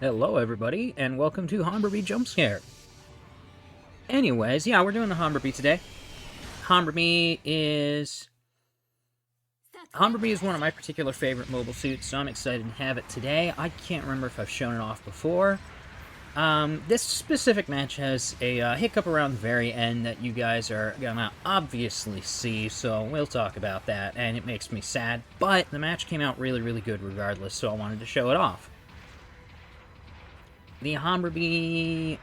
Hello, everybody, and welcome to Hambrabi Jump Scare. Anyways, yeah, we're doing the Hambrabi today. Hambrabi is one of my particular favorite mobile suits, so I'm excited to have it today. I can't remember if I've shown it off before. This specific match has a hiccup around the very end that you guys are gonna obviously see, so we'll talk about that, and it makes me sad, but the match came out really, really good regardless, so I wanted to show it off. The Hambrabi...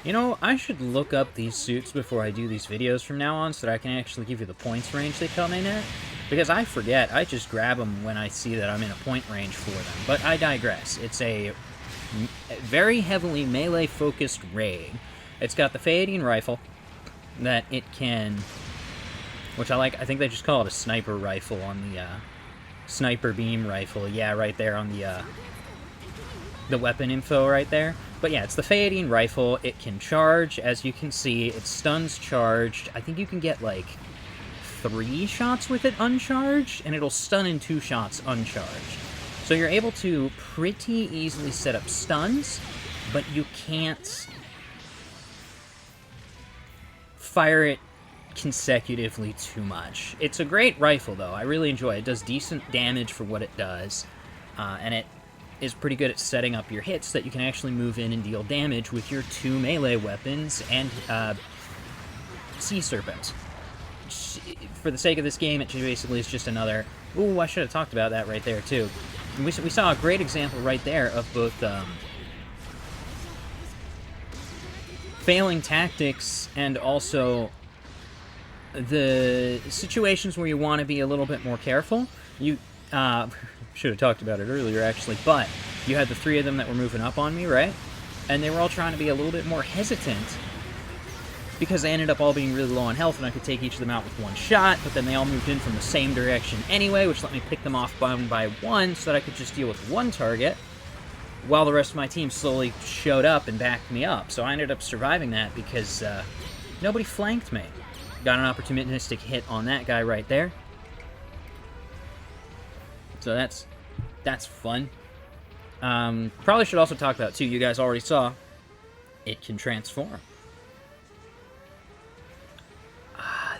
You know, I should look up these suits before I do these videos from now on so that I can actually give you the points range they come in at. Because I forget, I just grab them when I see that I'm in a point range for them. But I digress. It's a very heavily melee-focused raid. It's got the Phaeton rifle that it can... Which I like, I think they just call it a sniper rifle on the, sniper beam rifle. Yeah, right there on the weapon info right there. But yeah, it's the Phaeton rifle. It can charge, as you can see. It stuns charged. I think you can get, like, 3 shots with it uncharged, and it'll stun in 2 shots uncharged. So you're able to pretty easily set up stuns, but you can't fire it consecutively too much. It's a great rifle, though. I really enjoy it. It does decent damage for what it does, and it is pretty good at setting up your hits that you can actually move in and deal damage with your 2 melee weapons and Sea Serpent. For the sake of this game, it basically is just another... Ooh, I should have talked about that right there, too. We saw a great example right there of both failing tactics and also the situations where you want to be a little bit more careful. You... should have talked about it earlier, actually, but you had the 3 of them that were moving up on me, right? And they were all trying to be a little bit more hesitant because they ended up all being really low on health, and I could take each of them out with 1 shot, but then they all moved in from the same direction anyway, which let me pick them off one by one so that I could just deal with 1 target, while the rest of my team slowly showed up and backed me up. So I ended up surviving that because nobody flanked me. Got an opportunistic hit on that guy right there. So that's fun. Probably should also talk about, too, you guys already saw, it can transform.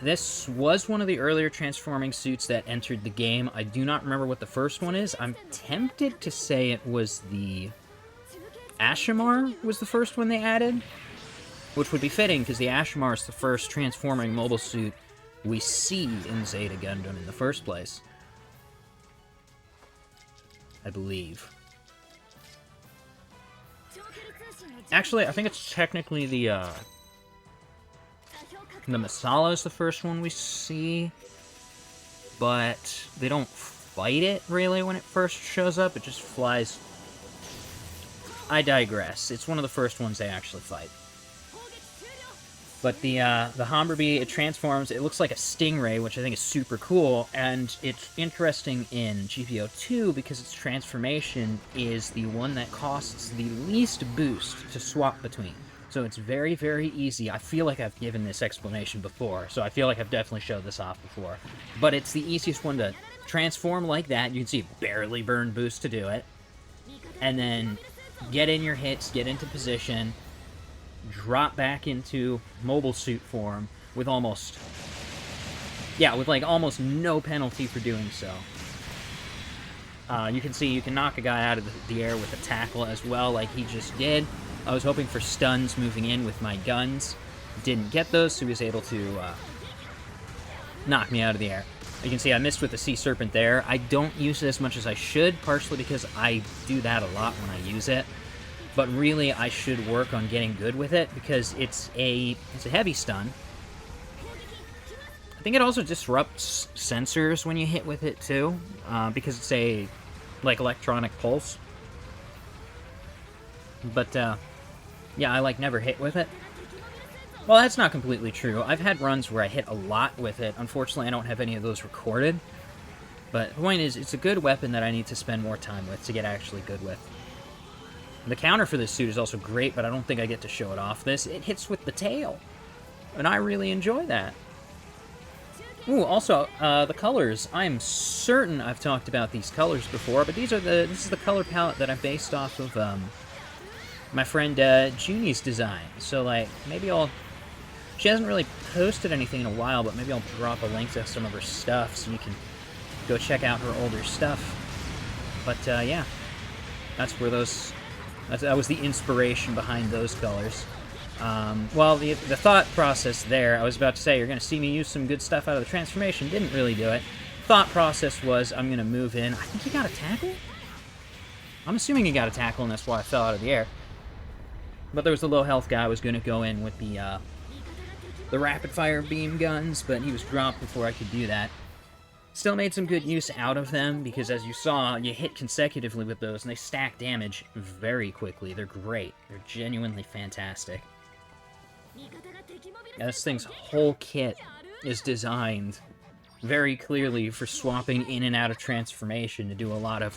This was one of the earlier transforming suits that entered the game. I do not remember what the first one is. I'm tempted to say it was the Ashamar was the first one they added, which would be fitting, because the Ashamar is the first transforming mobile suit we see in Zeta Gundam in the first place. I believe. Actually, I think it's technically the Masala is the first one we see, but they don't fight it, really, when it first shows up. It just flies. I digress. It's one of the first ones they actually fight. But the Hambrabi, it transforms, it looks like a stingray, which I think is super cool, and it's interesting in GPO2 because its transformation is the one that costs the least boost to swap between. So it's very, very easy. I feel like I've given this explanation before, so I feel like I've definitely showed this off before. But it's the easiest one to transform like that. You can see barely burn boost to do it. And then get in your hits, get into position, drop back into mobile suit form with almost... Yeah, with like almost no penalty for doing so. You can see you can knock a guy out of the air with a tackle as well, like he just did. I was hoping for stuns moving in with my guns. Didn't get those, so he was able to knock me out of the air. You can see I missed with the Sea Serpent there. I don't use it as much as I should, partially because I do that a lot when I use it. But really, I should work on getting good with it, because it's a heavy stun. I think it also disrupts sensors when you hit with it, too, because it's a, like, electronic pulse. But, yeah, I, like, never hit with it. Well, that's not completely true. I've had runs where I hit a lot with it. Unfortunately, I don't have any of those recorded. But the point is, it's a good weapon that I need to spend more time with to get actually good with. The counter for this suit is also great, but I don't think I get to show it off. It hits with the tail, and I really enjoy that. Ooh, also, the colors. I'm certain I've talked about these colors before, but this is the color palette that I based off of, my friend, Junie's design. So, like, maybe she hasn't really posted anything in a while, but maybe I'll drop a link to some of her stuff so you can go check out her older stuff. But, yeah. That's where that was the inspiration behind those colors. Well, the thought process there, I was about to say, you're going to see me use some good stuff out of the transformation. Didn't really do it. Thought process was, I'm going to move in. I think he got a tackle? I'm assuming he got a tackle, and that's why I fell out of the air. But there was the low health guy I was going to go in with the rapid-fire beam guns, but he was dropped before I could do that. Still made some good use out of them, because as you saw, you hit consecutively with those, and they stack damage very quickly. They're great. They're genuinely fantastic. Yeah, this thing's whole kit is designed very clearly for swapping in and out of transformation to do a lot of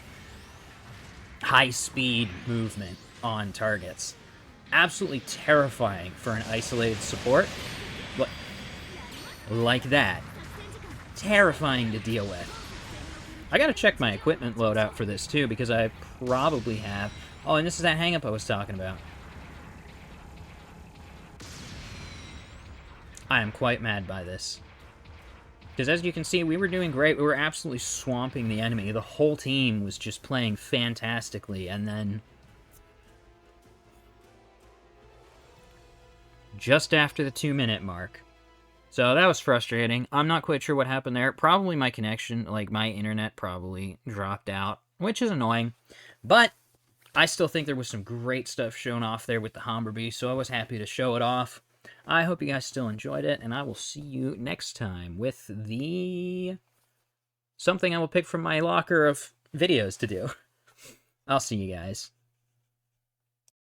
high-speed movement on targets. Absolutely terrifying for an isolated support. Like that. Terrifying to deal with. I gotta check my equipment loadout for this, too, because I probably have... Oh, and this is that hang-up I was talking about. I am quite mad by this. Because as you can see, we were doing great. We were absolutely swamping the enemy. The whole team was just playing fantastically, and then... just after the 2-minute mark. So that was frustrating. I'm not quite sure what happened there. Probably my connection, like my internet probably dropped out, which is annoying. But I still think there was some great stuff shown off there with the Hambrabi, so I was happy to show it off. I hope you guys still enjoyed it, and I will see you next time with something I will pick from my locker of videos to do. I'll see you guys.